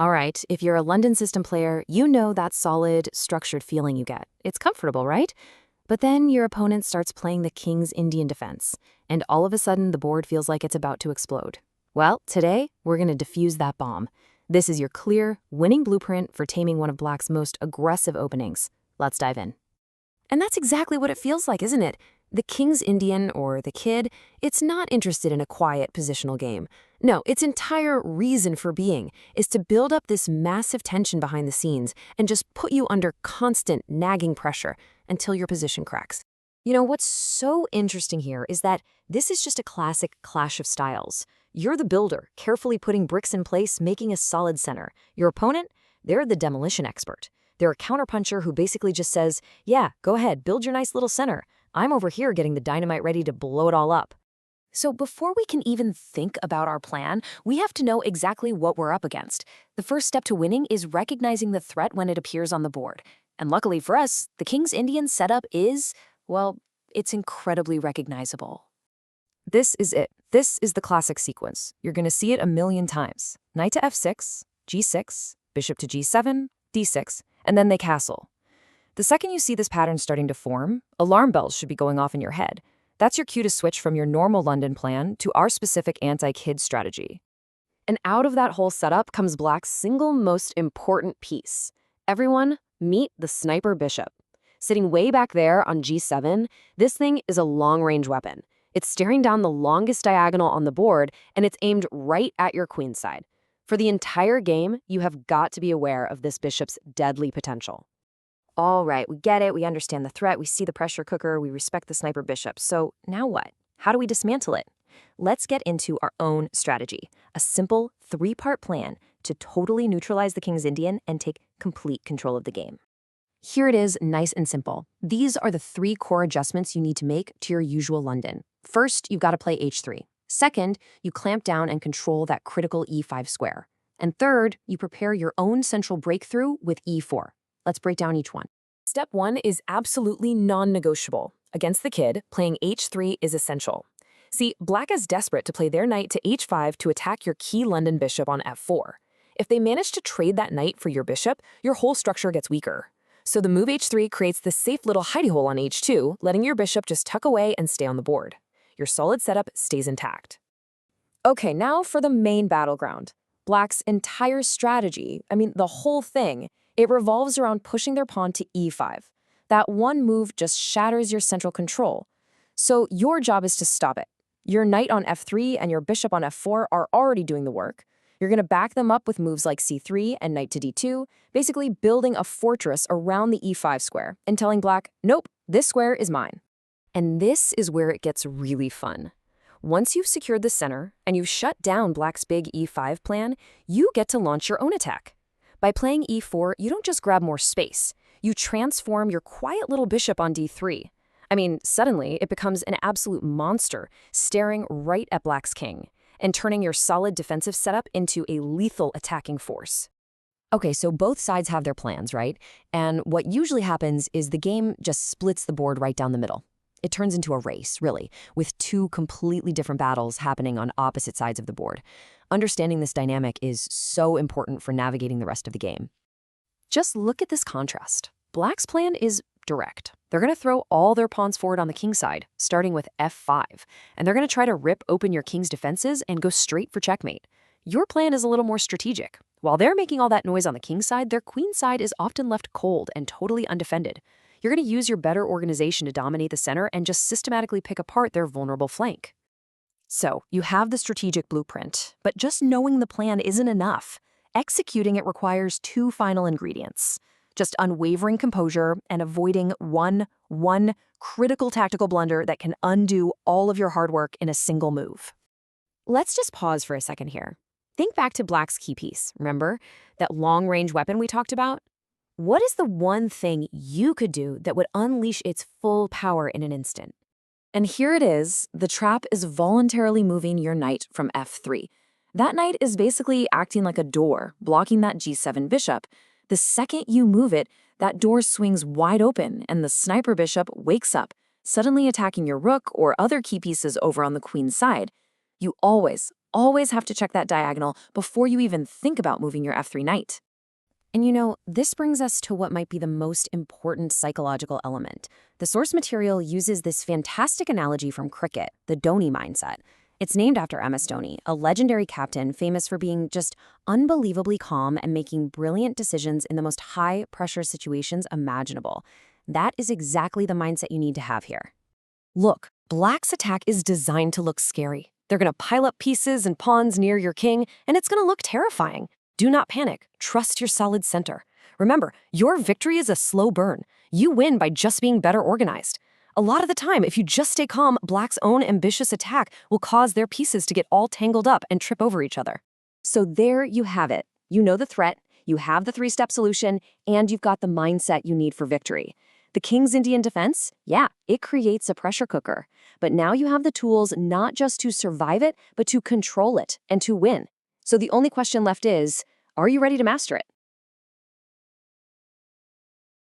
All right, if you're a London system player, you know that solid, structured feeling you get. It's comfortable, right? But then your opponent starts playing the King's Indian defense, and all of a sudden the board feels like it's about to explode. Well, today, we're going to defuse that bomb. This is your clear, winning blueprint for taming one of Black's most aggressive openings. Let's dive in. And that's exactly what it feels like, isn't it? The King's Indian, or the Kid, it's not interested in a quiet positional game. No, its entire reason for being is to build up this massive tension behind the scenes and just put you under constant nagging pressure until your position cracks. You know, what's so interesting here is that this is just a classic clash of styles. You're the builder, carefully putting bricks in place, making a solid center. Your opponent, they're the demolition expert. They're a counterpuncher who basically just says, yeah, go ahead, build your nice little center. I'm over here getting the dynamite ready to blow it all up. So before we can even think about our plan, we have to know exactly what we're up against. The first step to winning is recognizing the threat when it appears on the board. And luckily for us, the King's Indian setup is, well, it's incredibly recognizable. This is it. This is the classic sequence. You're going to see it a million times. Knight to f6, g6, bishop to g7, d6, and then they castle. The second you see this pattern starting to form, alarm bells should be going off in your head. That's your cue to switch from your normal London plan to our specific anti-kid strategy. And out of that whole setup comes Black's single most important piece. Everyone, meet the sniper bishop. Sitting way back there on g7, this thing is a long-range weapon. It's staring down the longest diagonal on the board, and it's aimed right at your queenside. For the entire game, you have got to be aware of this bishop's deadly potential. All right, we get it, we understand the threat, we see the pressure cooker, we respect the sniper bishop. So now what? How do we dismantle it? Let's get into our own strategy, a simple 3-part plan to totally neutralize the King's Indian and take complete control of the game. Here it is, nice and simple. These are the 3 core adjustments you need to make to your usual London. First, you've got to play h3. Second, you clamp down and control that critical e5 square. And third, you prepare your own central breakthrough with e4. Let's break down each one. Step 1 is absolutely non-negotiable. Against the Kid, playing h3 is essential. See, Black is desperate to play their knight to h5 to attack your key London bishop on f4. If they manage to trade that knight for your bishop, your whole structure gets weaker. So the move h3 creates this safe little hidey hole on h2, letting your bishop just tuck away and stay on the board. Your solid setup stays intact. Okay, now for the main battleground. Black's entire strategy, the whole thing, it revolves around pushing their pawn to e5. That one move just shatters your central control. So your job is to stop it. Your knight on f3 and your bishop on f4 are already doing the work. You're going to back them up with moves like c3 and knight to d2, basically building a fortress around the e5 square and telling Black, nope, this square is mine. And this is where it gets really fun. Once you've secured the center and you've shut down Black's big e5 plan, you get to launch your own attack. By playing e4, you don't just grab more space. You transform your quiet little bishop on d3. Suddenly it becomes an absolute monster, staring right at Black's king, and turning your solid defensive setup into a lethal attacking force. Okay, so both sides have their plans, right? And what usually happens is the game just splits the board right down the middle. It turns into a race, really, with 2 completely different battles happening on opposite sides of the board. Understanding this dynamic is so important for navigating the rest of the game. Just look at this contrast. Black's plan is direct. They're going to throw all their pawns forward on the king side, starting with f5, and they're going to try to rip open your king's defenses and go straight for checkmate. Your plan is a little more strategic. While they're making all that noise on the king side, their queen side is often left cold and totally undefended. You're going to use your better organization to dominate the center and just systematically pick apart their vulnerable flank. So, you have the strategic blueprint, but just knowing the plan isn't enough. Executing it requires 2 final ingredients. Just unwavering composure and avoiding one critical tactical blunder that can undo all of your hard work in a single move. Let's just pause for a second here. Think back to Black's key piece, remember? That long-range weapon we talked about? What is the one thing you could do that would unleash its full power in an instant? And here it is, the trap is voluntarily moving your knight from f3. That knight is basically acting like a door, blocking that g7 bishop. The second you move it, that door swings wide open and the sniper bishop wakes up, suddenly attacking your rook or other key pieces over on the queen's side. You always, always have to check that diagonal before you even think about moving your f3 knight. And you know, this brings us to what might be the most important psychological element. The source material uses this fantastic analogy from cricket, the Dhoni mindset. It's named after MS Dhoni, a legendary captain famous for being just unbelievably calm and making brilliant decisions in the most high-pressure situations imaginable. That is exactly the mindset you need to have here. Look, Black's attack is designed to look scary. They're going to pile up pieces and pawns near your king, and it's going to look terrifying. Do not panic. Trust your solid center. Remember, your victory is a slow burn. You win by just being better organized. A lot of the time, if you just stay calm, Black's own ambitious attack will cause their pieces to get all tangled up and trip over each other. So there you have it. You know the threat, you have the three-step solution, and you've got the mindset you need for victory. The King's Indian defense, yeah, it creates a pressure cooker. But now you have the tools not just to survive it, but to control it and to win. So the only question left is, are you ready to master it?